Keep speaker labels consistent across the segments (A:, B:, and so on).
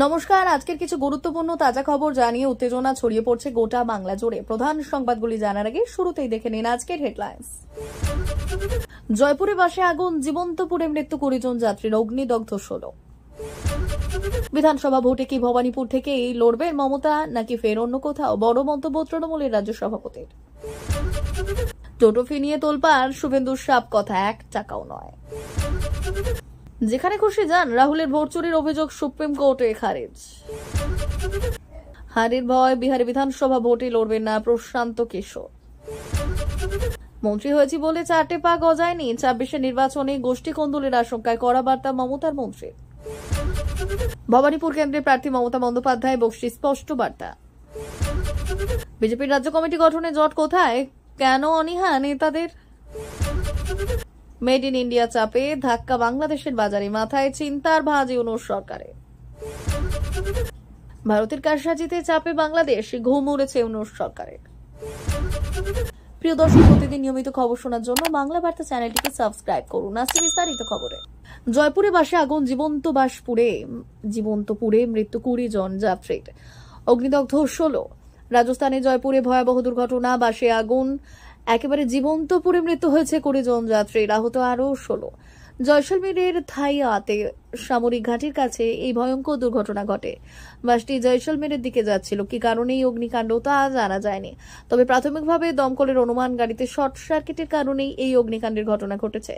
A: নমস্কার, আজকের কিছু গুরুত্বপূর্ণ তাজা খবর জানিয়ে উত্তেজনা ছড়িয়ে পড়ছে গোটা বাংলা জুড়ে। প্রধান সংবাদগুলি জানার আগে শুরুতেই দেখে নিন আজকের হেডলাইন্স। জয়পুরে বাসে আগুন, জীবন্ত পুড়ে মৃত্যু 20 জন যাত্রীর, অগ্নিদগ্ধ 16। বিধানসভা ভোটে কি ভবানীপুর থেকেই লড়বেন মমতা নাকি ফের অন্য কোথাও? বড় মন্তব্য তৃণমূলের রাজ্য সভাপতির। টোটো ফি নিয়ে তোলপাড়, শুভেন্দুর সাপ কথা 1 টাকাও নয়। যেখানে খুশি যান, রাহুলের ভোট চুরির অভিযোগ সুপ্রিম কোর্টে খারিজ। হারের ভয়, বিহারে বিধানসভা ভোটে লড়বেন না প্রশান্ত কিশোর। মন্ত্রী হয়েছি বলে 4টে পা গজায়নি, 26-এর নির্বাচনে গোষ্ঠী কোন্দলের আশঙ্কায় কড়া বার্তা মমতার মন্ত্রী। ভবানীপুর কেন্দ্রের প্রার্থী মমতা বন্দ্যোপাধ্যায় বক্সি স্পষ্ট বার্তা। বিজেপির রাজ্য কমিটি গঠনে জট কোথায়, কেন অনীহা নেতাদের? মেড ইন ইন্ডিয়া চাপে ধাক্কা বাংলাদেশের বাজারে, মাথায় চিন্তার ভাঁজ ইউনূস সরকারে। ভারতের কারসাজিতে চাপে বাংলাদেশ, ঘুম উড়েছে ইউনূস সরকারের। প্রিয় দর্শক, প্রতিদিন নিয়মিত খবর শোনার জন্য বাংলা বার্তা চ্যানেলটিকে সাবস্ক্রাইব করুন। আসছে বিস্তারিত খবরে। জয়পুরে বাসে আগুন, জীবন্ত পুড়ে মৃত্যু 20 জন যাত্রীর, অগ্নিদগ্ধ 16। রাজস্থানের জয়পুরে ভয়াবহ দুর্ঘটনা, বাসে আগুন, একেবারে জীবন্ত পুড়ে মৃত্যু হয়েছে 20 জন যাত্রীর, আহত আরো 16। জয়সলমেরের থাইয়াতে সামরিক ঘাটির কাছে এই ভয়ঙ্কর দুর্ঘটনা ঘটে। বাসটি জয়সলমেরের দিকে যাচ্ছিল, কি কারণে এই অগ্নিকাণ্ড তা জানা যায়নি। তবে প্রাথমিকভাবে দমকলের অনুমান, গাড়িতে শর্ট সার্কিটের কারণেই এই অগ্নিকাণ্ডের ঘটনা ঘটেছে।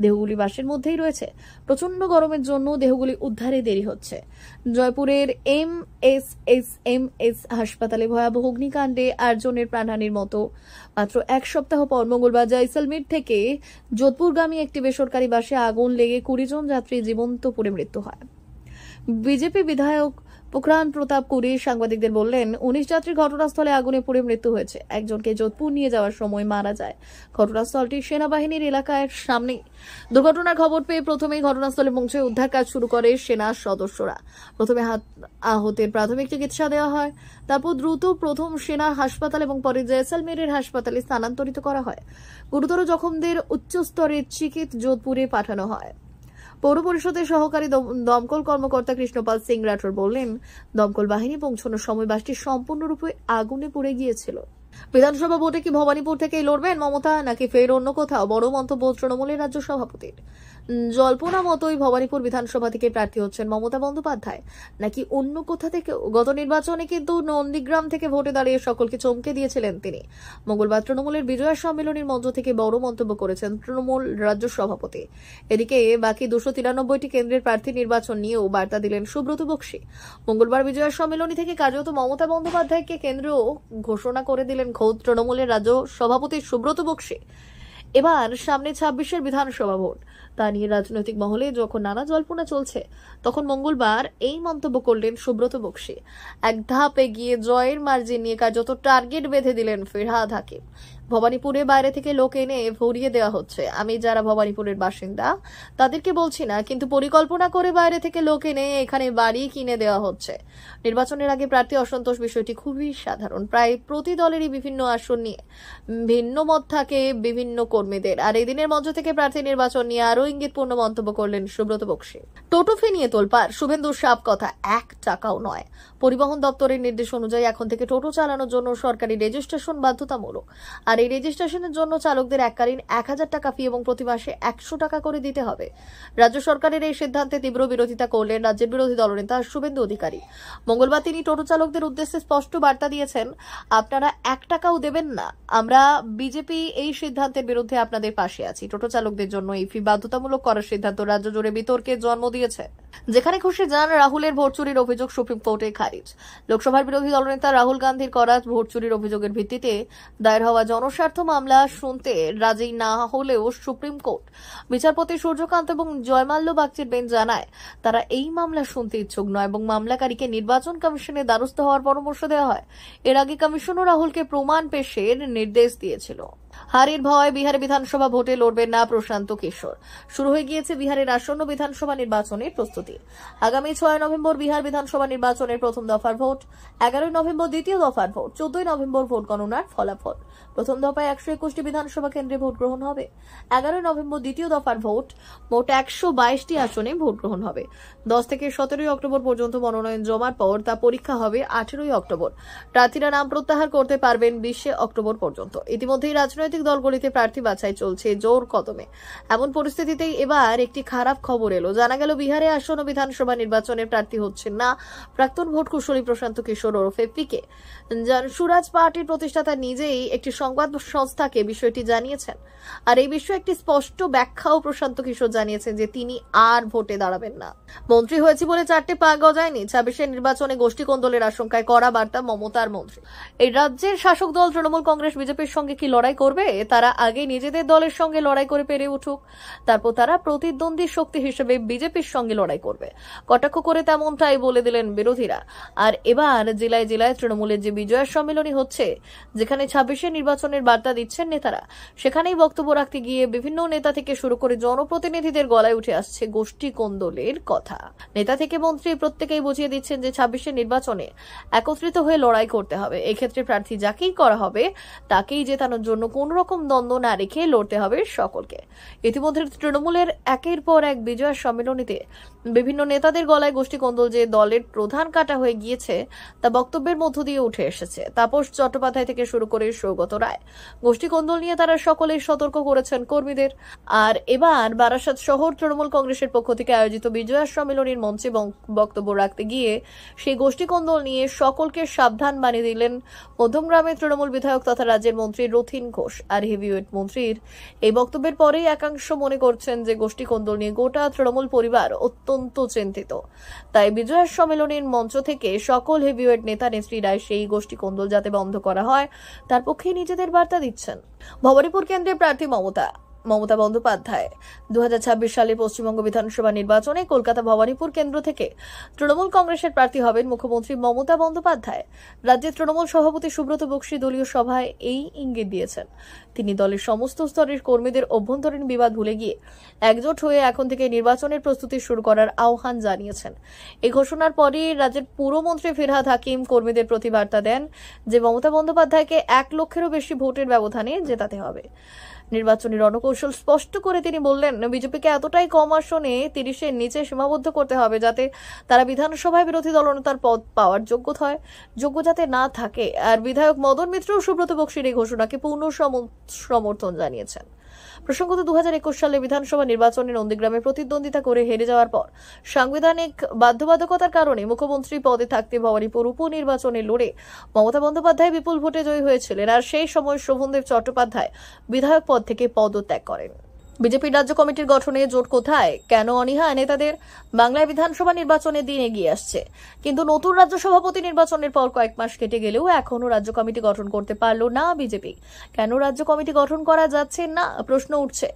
A: দেহগুলি বাসের মধ্যেই রয়েছে। প্রচন্ড গরমের জন্য দেহগুলি উদ্ধারে দেরি হচ্ছে। জয়পুরের MSSMS হাসপাতালে ভয়াবহ অগ্নিকাণ্ডে 8 জনের প্রাণহানির মতো মাত্র 1 সপ্তাহ পর মঙ্গলবার জয়সলমের থেকে যোধপুরগামী একটি বেসরকারি বাসে আগুন লেগে 20 জন যাত্রী জীবন্ত পুড়ে মৃত্যু হয়। বিজেপি বিধায়ক পোখরান প্রতাপ কুরি সাংবাদিকদের বললেন, 19 যাত্রীর ঘটনাস্থলে আগুনে পুড়ে মৃত্যু হয়েছে। একজনকে যোধপুর নিয়ে যাওয়ার সময় মারা যায়। ঘটনাস্থলটি সেনাবাহিনীর এলাকার সামনে। দুর্ঘটনার খবর পেয়ে প্রথমেই ঘটনাস্থলে পৌঁছে উদ্ধার কাজ শুরু করে সেনা সদস্যরা। প্রথমে আহতের প্রাথমিক চিকিৎসা দেওয়া হয়, তারপর দ্রুত প্রথম সেনা হাসপাতাল এবং পরে জয়সলমেরের হাসপাতালে স্থানান্তরিত করা হয়। গুরুতর জখমদের উচ্চস্তরের চিকিৎসা যোধপুরে পাঠানো হয়। পৌর পরিষদের সহকারী দমকল কর্মকর্তা কৃষ্ণপাল সিং রাঠোর বললেন, দমকল বাহিনী পৌঁছানোর সময় বাসটি সম্পূর্ণরূপে আগুনে পুড়ে গিয়েছিল। বিধানসভা ভোটে কি ভবানীপুর থেকেই লড়বেন মমতা নাকি ফের অন্য কোথাও? বড় মন্তব্য তৃণমূলের রাজ্য সভাপতির। জল্পনা মতোই ভবানীপুর বিধানসভা থেকে প্রার্থী হচ্ছেন মমতা বন্দ্যোপাধ্যায় নাকি অন্য কোথা থেকে? গত নির্বাচনে কিন্তু নন্দীগ্রাম থেকে ভোটে দাঁড়িয়ে সকলকে চমকে দিয়েছিলেন তিনি। মঙ্গলবার তৃণমূলের বিজয়া সম্মেলনের মঞ্চ থেকে বড় মন্তব্য করেছেন তৃণমূল রাজ্য সভাপতি। এদিকে বাকি 293টি কেন্দ্রের প্রার্থী নির্বাচন নিয়েও বার্তা দিলেন সুব্রত বক্সি। মঙ্গলবার বিজয়া সম্মেলনী থেকে কার্যত মমতা বন্দ্যোপাধ্যায়কে কেন্দ্রীয় ঘোষণা করে দিলেন খোদ তৃণমূলের রাজ্য সভাপতি সুব্রত বক্সি। এবার সামনে 26-এর বিধানসভা ভোট, তা নিয়ে রাজনৈতিক মহলে যখন নানা জল্পনা চলছে, তখন মঙ্গলবার এই মন্তব্য করলেন সুব্রত বক্সি। এক ধাপ এগিয়ে জয়ের মার্জিন নিয়ে কার্যত টার্গেট বেঁধে দিলেন ফিরহাদ হাকিম। ভবানীপুরে বাইরে থেকে লোক এনে ভরিয়ে দেওয়া হচ্ছে। আমি যারা ভবানীপুরের বাসিন্দা তাদেরকে বলছি না, কিন্তু পরিকল্পনা করে বাইরে থেকে লোক এনে এখানে বাড়ি কিনে দেওয়া হচ্ছে। নির্বাচনের আগে প্রার্থী অসন্তোষ বিষয়টি খুবই সাধারণ। প্রায় প্রতি দলেরই বিভিন্ন আসন নিয়ে ভিন্ন মত থাকে বিভিন্ন কর্মীদের। আর এই দিনের মঞ্চ থেকে প্রার্থী নির্বাচন নিয়ে আরো ইঙ্গিতপূর্ণ মন্তব্য করলেন সুব্রত বক্সি। টোটো ফি নিয়ে তোলপাড়, শুভেন্দুর সাপ কথা 1 টাকাও নয়। পরিবহন দপ্তরের নির্দেশ অনুযায়ী এখন থেকে টোটো চালানোর জন্য সরকারি রেজিস্ট্রেশন বাধ্যতামূলক। আর এই রেজিস্ট্রেশনের জন্য চালকদের এককালীন 1000 টাকা ফি এবং প্রতি মাসে 100 টাকা করে দিতে হবে। রাজ্য সরকারের এই সিদ্ধান্তে তীব্র বিরোধিতা করলেন রাজ্যের বিরোধী দলনেতা শুভেন্দু অধিকারী। মঙ্গলবার তিনি টোটো চালকদের উদ্দেশ্যে স্পষ্ট বার্তা দিয়েছেন, আপনারা 1 টাকাও দেবেন না। আমরা বিজেপি এই সিদ্ধান্তের বিরুদ্ধে আপনাদের পাশে আছি। টোটো চালকদের জন্য এই ফি বাধ্যতামূলক করার সিদ্ধান্ত রাজ্য জুড়ে বিতর্কের জন্ম দিয়েছে। যেখানে খুশি যান, রাহুলের ভোট চুরির অভিযোগ সুপ্রিম কোর্টে খারিজ। লোকসভার বিরোধী দলনেতা রাহুল গান্ধীর করা ভোট চুরির অভিযোগের ভিত্তিতে দায়ের হওয়া জনস্বার্থ মামলা শুনতে রাজি না হলেও সুপ্রিম কোর্ট বিচারপতি সূর্যকান্ত এবং জয়মাল্য বাগচির বেঞ্চ জানায়, তারা এই মামলা শুনতে ইচ্ছুক নয় এবং মামলাকারীকে নির্বাচন কমিশনের দ্বারস্থ হওয়ার পরামর্শ দেওয়া হয়। এর আগে কমিশনও রাহুলকে প্রমাণ পেশের নির্দেশ দিয়েছিল। হারের ভয় বিহারে বিধানসভা ভোটে লড়বেন না প্রশান্ত কিশোর। শুরু হয়ে গিয়েছে বিহারের আসন্ন বিধানসভা নির্বাচনের প্রস্তুতি। আগামী 6 নভেম্বর বিহার বিধানসভা নির্বাচনের প্রথম দফার ভোট, 11 নভেম্বর দ্বিতীয় দফার ভোট, 14 নভেম্বর ভোট গণনার ফলাফল। প্রথম দফায় 121টি বিধানসভা কেন্দ্রে ভোট গ্রহণ হবে। 11 নভেম্বর দ্বিতীয় দফার ভোট, মোট 122টি আসনে ভোট গ্রহণ হবে। 10 থেকে 17 অক্টোবর পর্যন্ত মনোনয়ন জমার পর তা পরীক্ষা হবে 18 অক্টোবর। প্রার্থীরা নাম প্রত্যাহার করতে পারবেন 20 অক্টোবর পর্যন্ত। ইতিমধ্যেই রাজনৈতিক দলগুলিতে প্রার্থী বাছাই চলছে জোর কদমে। এমন পরিস্থিতিতেই এবার একটি খারাপ খবর এলো। জানা গেল বিহারে আসন্ন বিধানসভা নির্বাচনে প্রার্থী হচ্ছেন না প্রাক্তন ভোট কুশলী প্রশান্ত কিশোর ওরফে পিকে। সুরাজ পার্টির প্রতিষ্ঠাতা নিজেই একটি সংবাদ সংস্থাকে বিষয়টি জানিয়েছেন। আর এই বিষয়ে একটি স্পষ্ট ব্যাখ্যাও প্রশান্ত কিশোর জানিয়েছেন যে তিনি আর ভোটে দাঁড়াবেন না। মন্ত্রী হয়েছে বলে 4টে পা গজায়নি। 26 নির্বাচনে গোষ্ঠী কোন্দলের আশঙ্কায় কড়া বার্তা মমতার মন্ত্রী। এই রাজ্যের শাসক দল তৃণমূল কংগ্রেস বিজেপির সঙ্গে কি লড়াই করবে? তারা আগে নিজেদের দলের সঙ্গে লড়াই করে পেরে উঠুক, তারপর তারা প্রতিদ্বন্দ্বী শক্তি হিসেবে বিজেপির সঙ্গে লড়াই করবে। কটাক্ষ করে তেমনটাই বলে দিলেন বিরোধীরা। আর এবার জেলায় জেলায় তৃণমূলের যে বিজয় সম্মেলনী হচ্ছে, যেখানে 26 নির্বাচনের বার্তা দিচ্ছেন নেতারা, সেখানেই বক্তব্য রাখতে গিয়ে বিভিন্ন নেতা থেকে শুরু করে জনপ্রতিনিধিদের গলায় উঠে আসছে গোষ্ঠী কোন্দলের কথা। নেতা থেকে মন্ত্রী প্রত্যেকেই বুঝিয়ে দিচ্ছেন যে 26 নির্বাচনে একত্রিত হয়ে লড়াই করতে হবে। এক্ষেত্রে প্রার্থী যাকেই করা হবে তাকেই জেতানোর জন্য কোন রকম দ্বন্দ্ব না রেখে লড়তে হবে সকলকে। ইতিমধ্যে তৃণমূলের একের পর এক বিজয় সম্মেলনীতে বিভিন্ন নেতাদের গলায় গোষ্ঠী কোন্দল যে দলের প্রধান কাটা হয়ে গিয়েছে তা বক্তব্যের মধ্য দিয়ে উঠে এসেছে। তাপস চট্টোপাধ্যায় থেকে শুরু করে সৌগত রায় গোষ্ঠী কোন্দল নিয়ে তারা সকলেই সতর্ক করেছেন কর্মীদের। আর এবার বারাসাত শহর তৃণমূল কংগ্রেসের পক্ষ থেকে আয়োজিত বিজয় সম্মেলনীর মঞ্চে বক্তব্য রাখতে গিয়ে সেই গোষ্ঠী কোন্দল নিয়ে সকলকে সাবধান বানিয়ে দিলেন মধ্যমগ্রামের তৃণমূল বিধায়ক তথা রাজ্যের মন্ত্রী রথীন ঘোষ। আর হেভিওয়েট মন্ত্রীর এই বক্তব্যের পরেই একাংশ মনে করছেন যে গোষ্ঠী কোন্দল নিয়ে গোটা তৃণমূল পরিবার অত্যন্ত চিন্তিত। তাই বিজয় সম্মেলনীর মঞ্চ থেকে সকল হেভিওয়েট নেতা নেত্রীরা সেই গোষ্ঠী কোন্দল যাতে বন্ধ করা হয় তার পক্ষে নিজেদের বার্তা দিচ্ছেন। ভবানীপুর কেন্দ্রের প্রার্থী মমতা বন্দ্যোপাধ্যায় 2026 সালে পশ্চিমবঙ্গ বিধানসভা নির্বাচনে কলকাতা ভবানীপুর কেন্দ্র থেকে তৃণমূল কংগ্রেসের প্রার্থী হবেন মুখ্যমন্ত্রী মমতা বন্দ্যোপাধ্যায়। রাজ্যের তৃণমূল সভাপতি সুব্রত বক্সী দলীয় সভায় এই ইঙ্গিত দিয়েছেন। তিনি দলের সমস্ত স্তরের কর্মীদের অভ্যন্তরীণ বিবাদ ভুলে গিয়ে একজোট হয়ে এখন থেকে নির্বাচনের প্রস্তুতি শুরু করার আহ্বান জানিয়েছেন। এই ঘোষণার পরই রাজ্যের পুরমন্ত্রী ফিরহাদ হাকিম কর্মীদের প্রতি বার্তা দেন যে মমতা বন্দ্যোপাধ্যায়কে 1 লক্ষেরও বেশি ভোটের ব্যবধানে জেতাতে হবে। নির্বাচনী রণকৌশল স্পষ্ট করে তিনি বললেন, বিজেপিকে এতটাই কম আসনে 30-এর নিচে সীমাবদ্ধ করতে হবে যাতে তারা বিধানসভায় বিরোধী দলনেতার পদ পাওয়ার যোগ্য যাতে না থাকে। আর বিধায়ক মদন মিত্র সুব্রত বক্সীর এই ঘোষণাকে পূর্ণ সমর্থন জানিয়েছেন। প্রসঙ্গত 2021 সালে বিধানসভা নির্বাচনে নন্দীগ্রামে প্রতিদ্বন্দ্বিতা করে হেরে যাওয়ার পর সাংবিধানিক বাধ্যবাধকতার কারণে মুখ্যমন্ত্রী পদে থাকতে ভবানীপুর উপনির্বাচনে লড়ে মমতা বন্দ্যোপাধ্যায় বিপুল ভোটে জয়ী হয়েছিলেন। আর সেই সময় শোভনদেব চট্টোপাধ্যায় বিধায়ক পদ থেকে পদত্যাগ করেন। বিজেপির রাজ্য কমিটির গঠনে জোট কোথায়? কেন অনীহা নেতাদের? বাংলায় বিধানসভা নির্বাচনের দিন এগিয়ে আসছে, কিন্তু নতুন রাজ্য সভাপতি নির্বাচনের পর কয়েক মাস কেটে গেলেও এখনো রাজ্য কমিটি গঠন করতে পারল না বিজেপি। কেন রাজ্য কমিটি গঠন করা যাচ্ছে না প্রশ্ন উঠছে।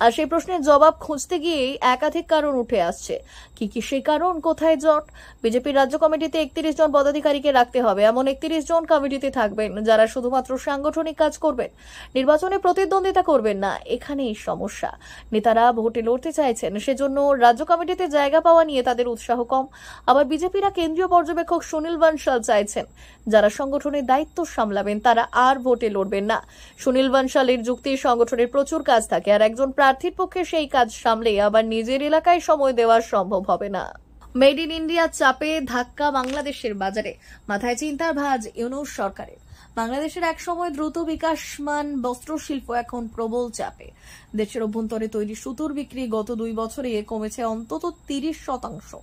A: আর সেই প্রশ্নের জবাব খুঁজতে গিয়েই একাধিক কারণ উঠে আসছে। কি কি সেই কারণ? কোথায় জট? বিজেপির রাজ্য কমিটিতে 31 জন পদাধিকারীকে রাখতে হবে। এমন 31 জন কমিটিতে থাকবেন যারা শুধুমাত্র সাংগঠনিক কাজ করবেন, নির্বাচনে প্রতিদ্বন্দ্বিতা করবেন না। এখানেই সমস্যা। নেতারা ভোটে লড়তে চাইছেন, সেজন্য রাজ্য কমিটিতে জায়গা পাওয়া নিয়ে তাদের উৎসাহ কম। আবার বিজেপিরা কেন্দ্রীয় পর্যবেক্ষক সুনীল বানশাল চাইছেন যারা সংগঠনের দায়িত্ব সামলাবেন তারা আর ভোটে লড়বেন না। সুনীল বানশালের যুক্তি, সংগঠনের প্রচুর কাজ থাকে আর একজন প্রার্থীর পক্ষে সেই কাজ সামলে আবার নিজের এলাকায় সময় দেওয়া সম্ভব হবে না। মেড ইন ইন্ডিয়া চাপে ধাক্কা বাংলাদেশের বাজারে, মাথায় চিন্তার ভাঁজ ইউনূস সরকারের। বাংলাদেশের একসময় দ্রুত বিকাশমান বস্ত্র শিল্প এখন প্রবল চাপে। দেশের অভ্যন্তরে তৈরি সুতোর বিক্রি গত 2 বছরে কমেছে অন্তত 30%।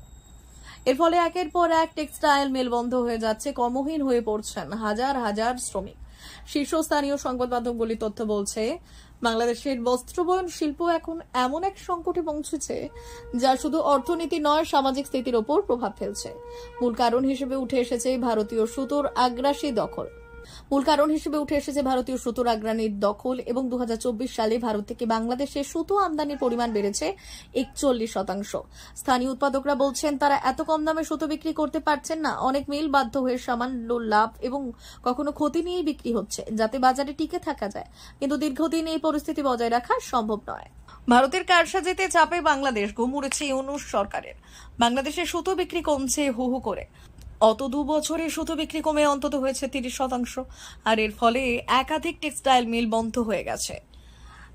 A: এর ফলে একের পর এক টেক্সটাইল মিল বন্ধ হয়ে যাচ্ছে, কর্মহীন হয়ে পড়ছেন হাজার হাজার শ্রমিক। শীর্ষস্থানীয় সংবাদ মাধ্যমগুলির তথ্য বলছে, বাংলাদেশের বস্ত্রবয়ন শিল্প এখন এমন এক সংকটে পৌঁছেছে যা শুধু অর্থনীতি নয়, সামাজিক স্থিতির ওপর প্রভাব ফেলছে। মূল কারণ হিসেবে উঠে এসেছে ভারতীয় সুতোর আগ্রাসী দখল। মূল কারণ হিসেবে উঠে এসেছে ভারতীয় সুতোর অগ্রণীর দখল এবং 2024 সালে ভারত থেকে বাংলাদেশে সুতো আমদানির পরিমাণ বেড়েছে 41%। স্থানীয় উৎপাদকরা বলছেন তারা এত কম দামে সুতো বিক্রি করতে পারছেন না। অনেক মিল বাধ্য হয়ে সামান্য লাভ এবং কখনো ক্ষতি নিয়ে বিক্রি হচ্ছে যাতে বাজারে টিকে থাকা যায়, কিন্তু দীর্ঘদিন এই পরিস্থিতি বজায় রাখা সম্ভব নয়। ভারতের কারসাজিতে চাপে বাংলাদেশ ঘুম উড়েছে ইউনূস সরকারের। বাংলাদেশের সুতো বিক্রি কমছে হু হু করে। অত 2 বছরে সুতো বিক্রি কমে অন্তত হয়েছে 30%, আর এর ফলে একাধিক টেক্সটাইল মিল বন্ধ হয়ে গেছে।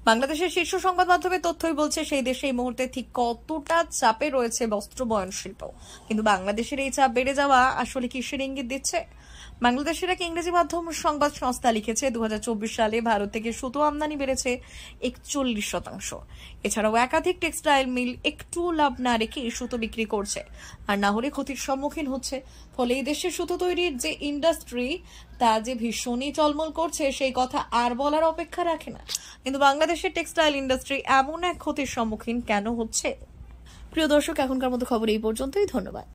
A: বাংলাদেশের শীর্ষ সংবাদ মাধ্যমের তথ্যই বলছে সেই দেশে এই মুহূর্তে ঠিক কতটা চাপে রয়েছে বস্ত্র বয়ন শিল্প। কিন্তু বাংলাদেশের এই চাপ বেড়ে যাওয়া আসলে কিসের ইঙ্গিত দিচ্ছে? বাংলাদেশের এক ইংরেজি মাধ্যম সংবাদ সংস্থা লিখেছে 2024 সালে ভারত থেকে সুতো আমদানি বেড়েছে 41%। এছাড়াও একাধিক টেক্সটাইল মিল একটু লাভ না রেখে সুতো বিক্রি করছে, আর না হলে ক্ষতির সম্মুখীন হচ্ছে। ফলে এই দেশের সুতো তৈরির যে ইন্ডাস্ট্রি তা যে ভীষণই টলমল করছে সেই কথা আর বলার অপেক্ষা রাখে না। কিন্তু বাংলাদেশের টেক্সটাইল ইন্ডাস্ট্রি এমন এক ক্ষতির সম্মুখীন কেন হচ্ছে? প্রিয় দর্শক, এখনকার মতো খবর এই পর্যন্তই। ধন্যবাদ।